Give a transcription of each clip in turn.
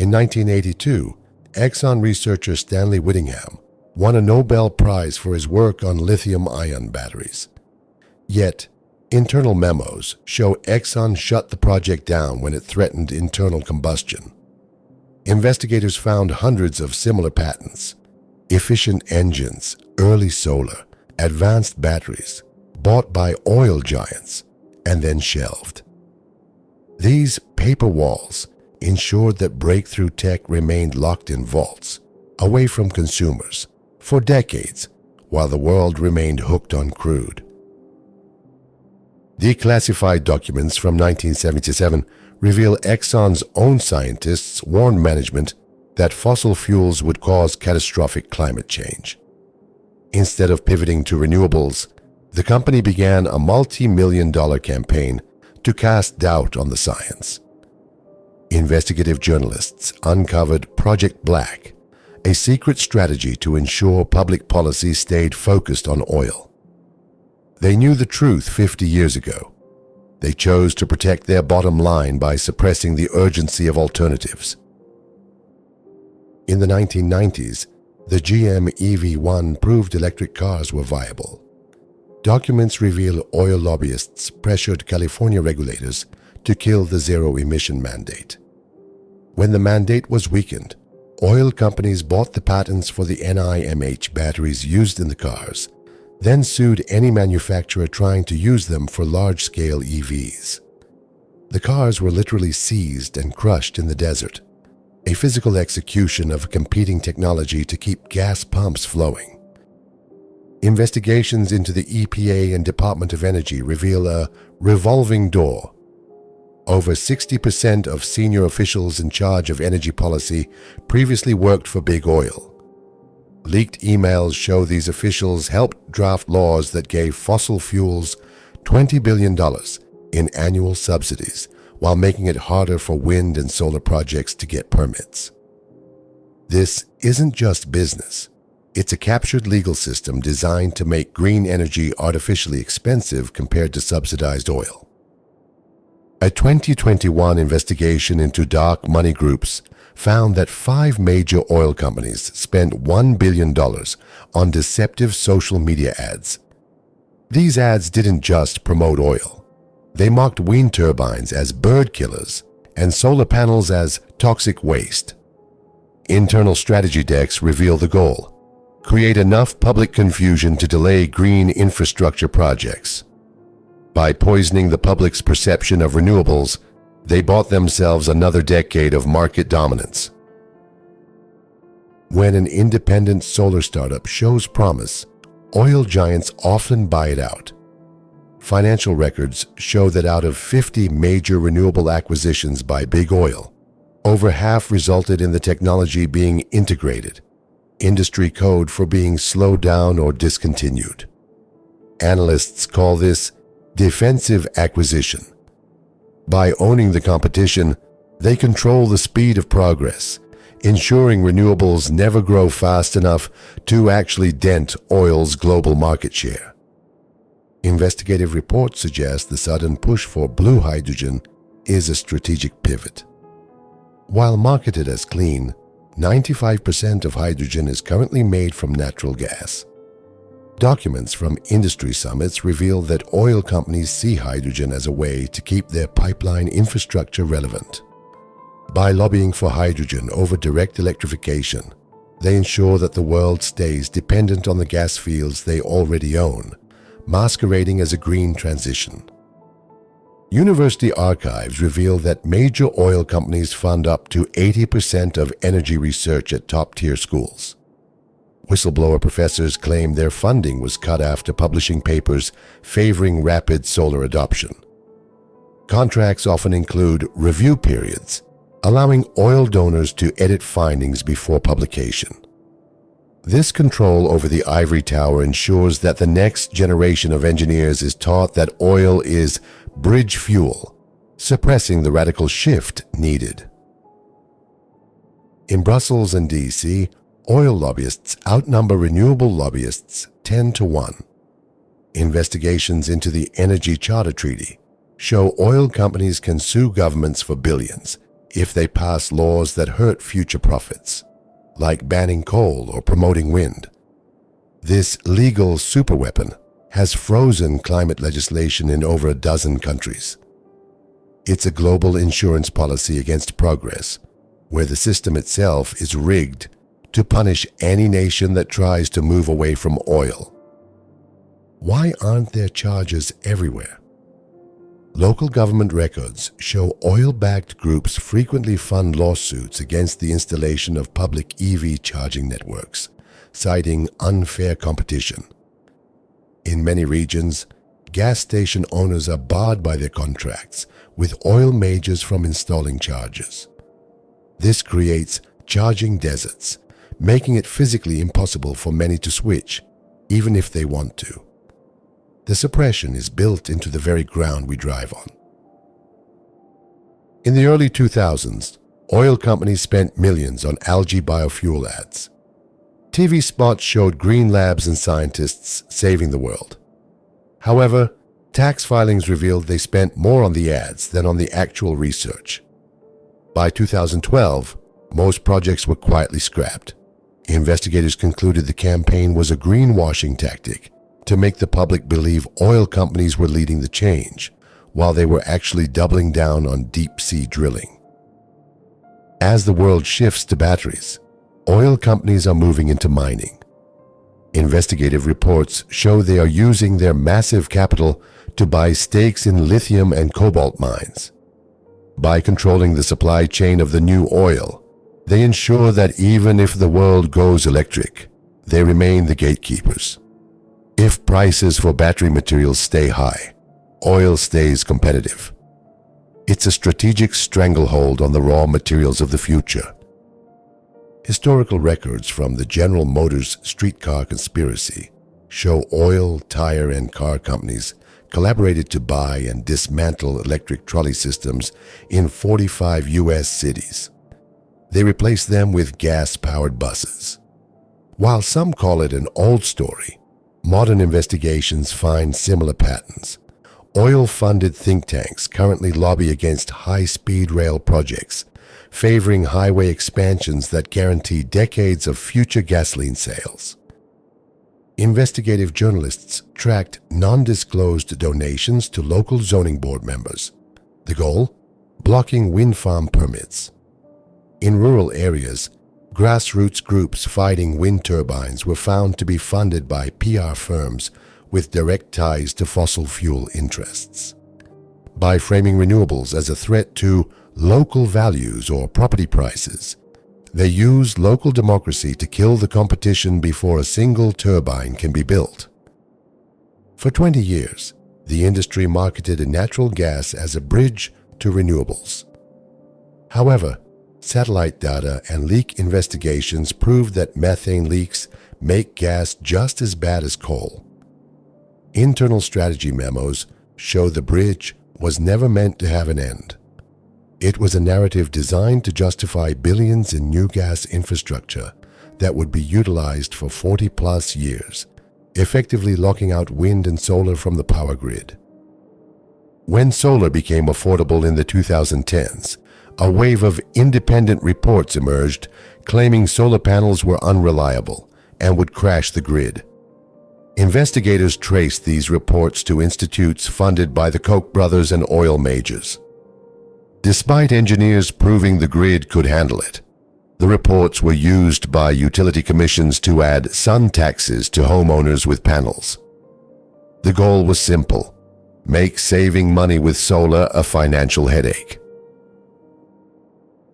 In 1982, Exxon researcher Stanley Whittingham won a Nobel Prize for his work on lithium-ion batteries. Yet, internal memos show Exxon shut the project down when it threatened internal combustion. Investigators found hundreds of similar patents: efficient engines, early solar, advanced batteries, bought by oil giants, and then shelved. These paper walls ensured that breakthrough tech remained locked in vaults, away from consumers, for decades, while the world remained hooked on crude. Declassified documents from 1977 reveal Exxon's own scientists warned management that fossil fuels would cause catastrophic climate change. Instead of pivoting to renewables, the company began a multi-million-dollar campaign to cast doubt on the science. Investigative journalists uncovered Project Black, a secret strategy to ensure public policy stayed focused on oil. They knew the truth 50 years ago. They chose to protect their bottom line by suppressing the urgency of alternatives. In the 1990s, the GM EV1 proved electric cars were viable. Documents reveal oil lobbyists pressured California regulators to kill the zero-emission mandate. When the mandate was weakened, oil companies bought the patents for the NIMH batteries used in the cars, then sued any manufacturer trying to use them for large-scale EVs. The cars were literally seized and crushed in the desert, a physical execution of competing technology to keep gas pumps flowing. Investigations into the EPA and Department of Energy reveal a revolving door. Over 60% of senior officials in charge of energy policy previously worked for Big Oil. Leaked emails show these officials helped draft laws that gave fossil fuels $20 billion in annual subsidies, while making it harder for wind and solar projects to get permits. This isn't just business. It's a captured legal system designed to make green energy artificially expensive compared to subsidized oil. A 2021 investigation into dark money groups found that 5 major oil companies spent $1 billion on deceptive social media ads. These ads didn't just promote oil. They mocked wind turbines as bird killers and solar panels as toxic waste. Internal strategy decks reveal the goal: create enough public confusion to delay green infrastructure projects. By poisoning the public's perception of renewables, they bought themselves another decade of market dominance. When an independent solar startup shows promise, oil giants often buy it out. Financial records show that out of 50 major renewable acquisitions by Big Oil, over half resulted in the technology being integrated, industry code for being slowed down or discontinued. Analysts call this defensive acquisition. By owning the competition, they control the speed of progress, ensuring renewables never grow fast enough to actually dent oil's global market share. Investigative reports suggest the sudden push for blue hydrogen is a strategic pivot. While marketed as clean, 95% of hydrogen is currently made from natural gas. Documents from industry summits reveal that oil companies see hydrogen as a way to keep their pipeline infrastructure relevant. By lobbying for hydrogen over direct electrification, they ensure that the world stays dependent on the gas fields they already own, masquerading as a green transition. University archives reveal that major oil companies fund up to 80% of energy research at top-tier schools. Whistleblower professors claim their funding was cut after publishing papers favoring rapid solar adoption. Contracts often include review periods, allowing oil donors to edit findings before publication. This control over the ivory tower ensures that the next generation of engineers is taught that oil is bridge fuel, suppressing the radical shift needed. In Brussels and D.C., oil lobbyists outnumber renewable lobbyists 10 to 1. Investigations into the Energy Charter Treaty show oil companies can sue governments for billions, if they pass laws that hurt future profits, like banning coal or promoting wind. This legal superweapon has frozen climate legislation in over a dozen countries. It's a global insurance policy against progress, where the system itself is rigged to punish any nation that tries to move away from oil. Why aren't there charges everywhere? Local government records show oil-backed groups frequently fund lawsuits against the installation of public EV charging networks, citing unfair competition. In many regions, gas station owners are barred by their contracts with oil majors from installing chargers. This creates charging deserts, making it physically impossible for many to switch, even if they want to. The suppression is built into the very ground we drive on. In the early 2000s, oil companies spent millions on algae biofuel ads. TV spots showed green labs and scientists saving the world. However, tax filings revealed they spent more on the ads than on the actual research. By 2012, most projects were quietly scrapped. Investigators concluded the campaign was a greenwashing tactic to make the public believe oil companies were leading the change, while they were actually doubling down on deep-sea drilling. As the world shifts to batteries, oil companies are moving into mining. Investigative reports show they are using their massive capital to buy stakes in lithium and cobalt mines. By controlling the supply chain of the new oil, they ensure that even if the world goes electric, they remain the gatekeepers. If prices for battery materials stay high, oil stays competitive. It's a strategic stranglehold on the raw materials of the future. Historical records from the General Motors streetcar conspiracy show oil, tire, and car companies collaborated to buy and dismantle electric trolley systems in 45 U.S. cities. They replaced them with gas-powered buses. While some call it an old story, modern investigations find similar patterns. Oil-funded think tanks currently lobby against high-speed rail projects, favoring highway expansions that guarantee decades of future gasoline sales. Investigative journalists tracked non-disclosed donations to local zoning board members. The goal? Blocking wind farm permits. In rural areas, grassroots groups fighting wind turbines were found to be funded by PR firms with direct ties to fossil fuel interests. By framing renewables as a threat to local values or property prices, they use local democracy to kill the competition before a single turbine can be built. For 20 years, the industry marketed natural gas as a bridge to renewables. However, satellite data and leak investigations proved that methane leaks make gas just as bad as coal. Internal strategy memos show the bridge was never meant to have an end. It was a narrative designed to justify billions in new gas infrastructure that would be utilized for 40-plus years, effectively locking out wind and solar from the power grid. When solar became affordable in the 2010s, a wave of independent reports emerged claiming solar panels were unreliable and would crash the grid. Investigators traced these reports to institutes funded by the Koch brothers and oil majors. Despite engineers proving the grid could handle it, the reports were used by utility commissions to add sun taxes to homeowners with panels. The goal was simple: make saving money with solar a financial headache.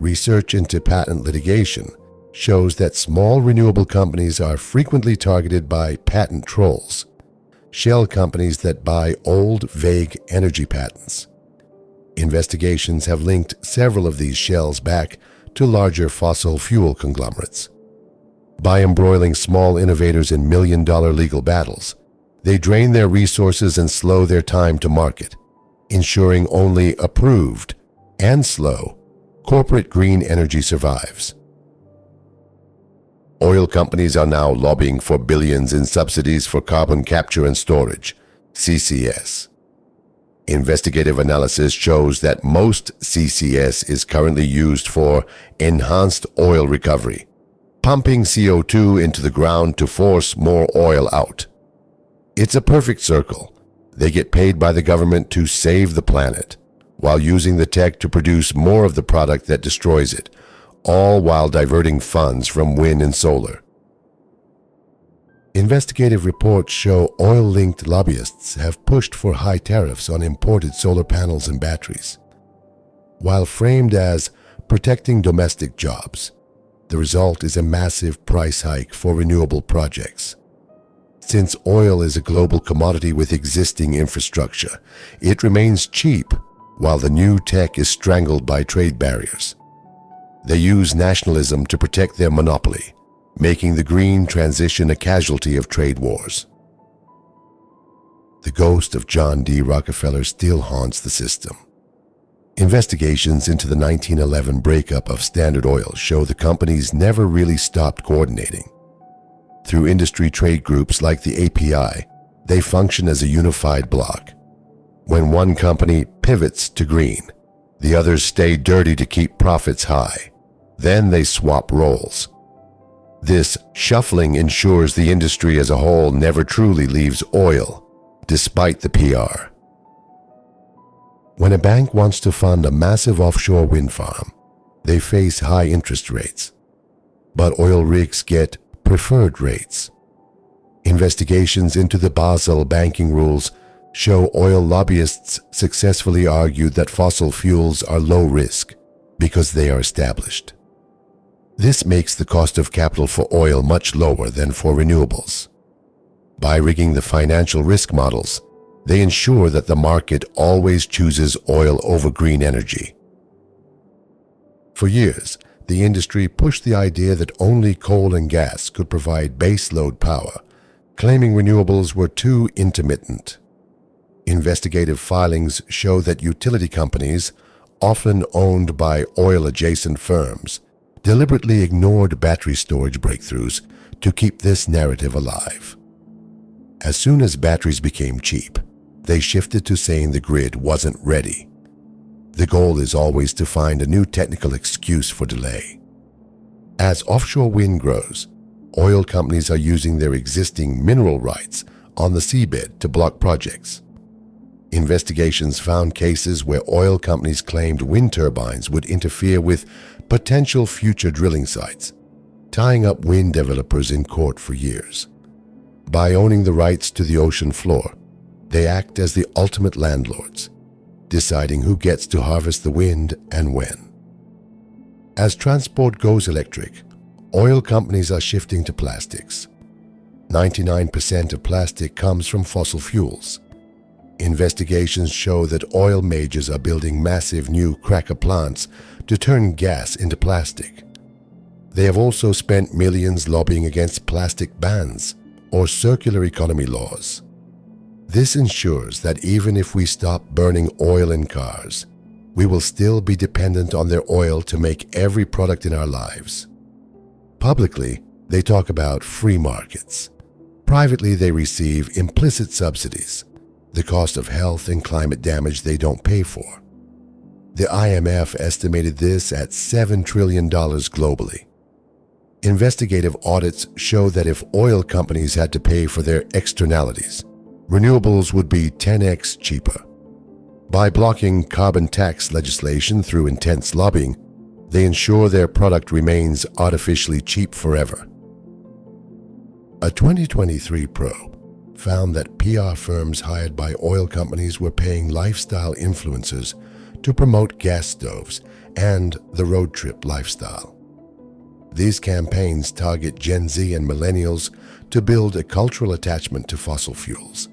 Research into patent litigation shows that small renewable companies are frequently targeted by patent trolls, shell companies that buy old, vague energy patents. Investigations have linked several of these shells back to larger fossil fuel conglomerates. By embroiling small innovators in million-dollar legal battles, they drain their resources and slow their time to market, ensuring only approved and slow corporate green energy survives. Oil companies are now lobbying for billions in subsidies for carbon capture and storage, CCS. Investigative analysis shows that most CCS is currently used for enhanced oil recovery, pumping CO2 into the ground to force more oil out. It's a perfect circle. They get paid by the government to save the planet, while using the tech to produce more of the product that destroys it, all while diverting funds from wind and solar. Investigative reports show oil-linked lobbyists have pushed for high tariffs on imported solar panels and batteries. While framed as protecting domestic jobs, the result is a massive price hike for renewable projects. Since oil is a global commodity with existing infrastructure, it remains cheap while the new tech is strangled by trade barriers. They use nationalism to protect their monopoly, making the green transition a casualty of trade wars. The ghost of John D. Rockefeller still haunts the system. Investigations into the 1911 breakup of Standard Oil show the companies never really stopped coordinating. Through industry trade groups like the API, they function as a unified bloc. When one company pivots to green, the others stay dirty to keep profits high. Then they swap roles. This shuffling ensures the industry as a whole never truly leaves oil, despite the PR. When a bank wants to fund a massive offshore wind farm, they face high interest rates. But oil rigs get preferred rates. Investigations into the Basel banking rules show oil lobbyists successfully argued that fossil fuels are low risk because they are established. This makes the cost of capital for oil much lower than for renewables. By rigging the financial risk models, they ensure that the market always chooses oil over green energy. For years, the industry pushed the idea that only coal and gas could provide baseload power, claiming renewables were too intermittent. Investigative filings show that utility companies, often owned by oil-adjacent firms, deliberately ignored battery storage breakthroughs to keep this narrative alive. As soon as batteries became cheap, they shifted to saying the grid wasn't ready. The goal is always to find a new technical excuse for delay. As offshore wind grows, oil companies are using their existing mineral rights on the seabed to block projects. Investigations found cases where oil companies claimed wind turbines would interfere with potential future drilling sites, tying up wind developers in court for years. By owning the rights to the ocean floor, they act as the ultimate landlords, deciding who gets to harvest the wind and when. As transport goes electric, oil companies are shifting to plastics. 99% of plastic comes from fossil fuels. Investigations show that oil majors are building massive new cracker plants to turn gas into plastic. They have also spent millions lobbying against plastic bans or circular economy laws. This ensures that even if we stop burning oil in cars, we will still be dependent on their oil to make every product in our lives. Publicly, they talk about free markets. Privately, they receive implicit subsidies, the cost of health and climate damage they don't pay for. The IMF estimated this at $7 trillion globally. Investigative audits show that if oil companies had to pay for their externalities, renewables would be 10x cheaper. By blocking carbon tax legislation through intense lobbying, they ensure their product remains artificially cheap forever. A 2023 probe found that PR firms hired by oil companies were paying lifestyle influencers to promote gas stoves and the road trip lifestyle. These campaigns target Gen Z and millennials to build a cultural attachment to fossil fuels.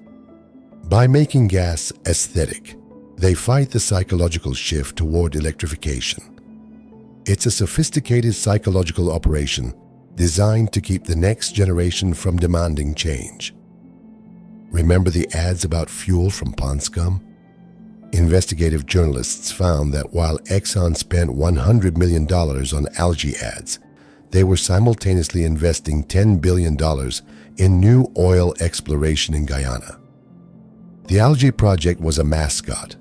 By making gas aesthetic, they fight the psychological shift toward electrification. It's a sophisticated psychological operation designed to keep the next generation from demanding change. Remember the ads about fuel from pond scum? Investigative journalists found that while Exxon spent $100 million on algae ads, they were simultaneously investing $10 billion in new oil exploration in Guyana. The algae project was a mascot,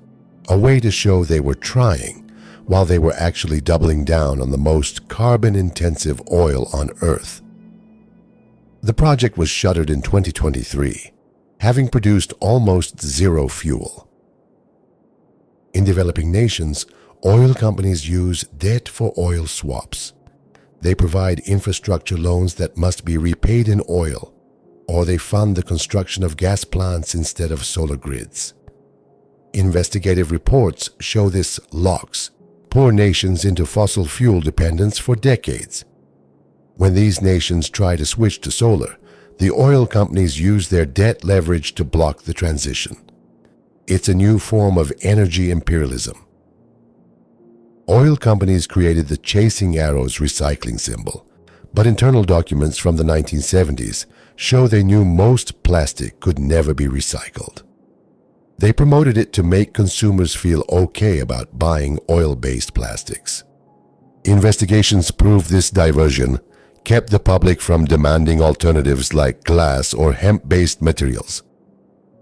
a way to show they were trying, while they were actually doubling down on the most carbon-intensive oil on Earth. The project was shuttered in 2023, having produced almost zero fuel. In developing nations, oil companies use debt for oil swaps. They provide infrastructure loans that must be repaid in oil, or they fund the construction of gas plants instead of solar grids. Investigative reports show this locks poor nations into fossil fuel dependence for decades. When these nations try to switch to solar, the oil companies use their debt leverage to block the transition. It's a new form of energy imperialism. Oil companies created the chasing arrows recycling symbol, but internal documents from the 1970s show they knew most plastic could never be recycled. They promoted it to make consumers feel okay about buying oil-based plastics. Investigations prove this diversion kept the public from demanding alternatives like glass or hemp-based materials.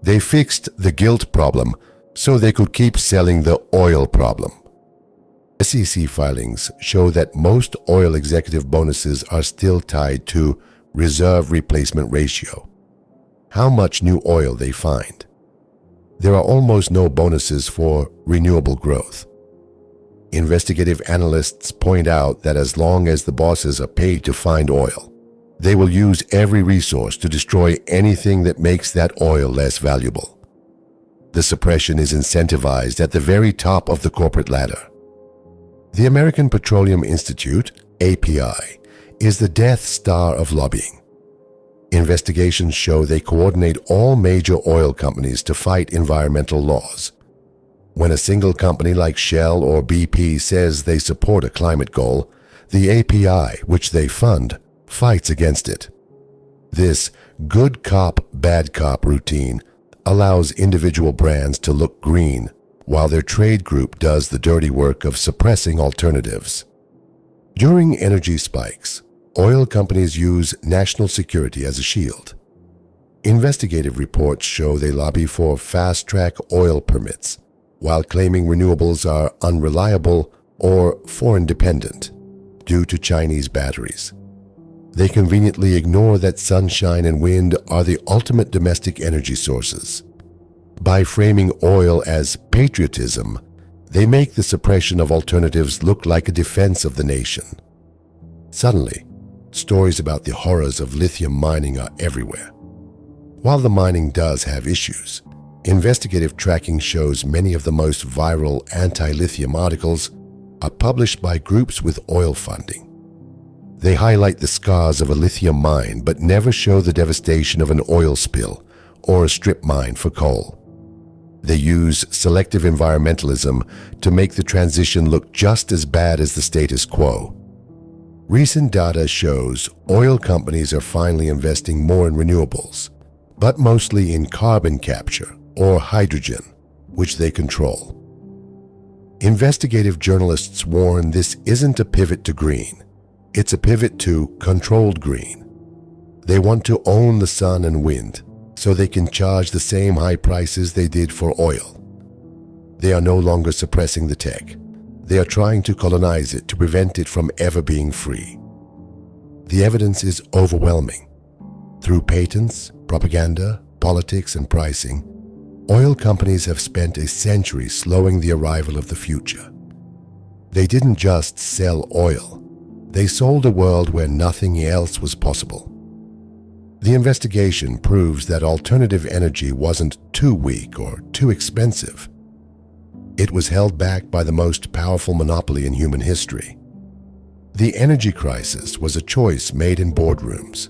They fixed the guilt problem so they could keep selling the oil problem. SEC filings show that most oil executive bonuses are still tied to reserve replacement ratio, how much new oil they find. There are almost no bonuses for renewable growth. Investigative analysts point out that as long as the bosses are paid to find oil, they will use every resource to destroy anything that makes that oil less valuable. The suppression is incentivized at the very top of the corporate ladder. The American Petroleum Institute, API, is the Death Star of lobbying. Investigations show they coordinate all major oil companies to fight environmental laws. When a single company like Shell or BP says they support a climate goal, the API, which they fund, fights against it. This good cop, bad cop routine allows individual brands to look green, while their trade group does the dirty work of suppressing alternatives. During energy spikes, oil companies use national security as a shield. Investigative reports show they lobby for fast-track oil permits, while claiming renewables are unreliable or foreign-dependent due to Chinese batteries. They conveniently ignore that sunshine and wind are the ultimate domestic energy sources. By framing oil as patriotism, they make the suppression of alternatives look like a defense of the nation. Suddenly, stories about the horrors of lithium mining are everywhere. While the mining does have issues, investigative tracking shows many of the most viral anti-lithium articles are published by groups with oil funding. They highlight the scars of a lithium mine but never show the devastation of an oil spill or a strip mine for coal. They use selective environmentalism to make the transition look just as bad as the status quo. Recent data shows oil companies are finally investing more in renewables, but mostly in carbon capture or hydrogen, which they control. Investigative journalists warn this isn't a pivot to green. It's a pivot to controlled green. They want to own the sun and wind so they can charge the same high prices they did for oil. They are no longer suppressing the tech. They are trying to colonize it to prevent it from ever being free. The evidence is overwhelming. Through patents, propaganda, politics, and pricing, oil companies have spent a century slowing the arrival of the future. They didn't just sell oil. They sold a world where nothing else was possible. The investigation proves that alternative energy wasn't too weak or too expensive. It was held back by the most powerful monopoly in human history. The energy crisis was a choice made in boardrooms.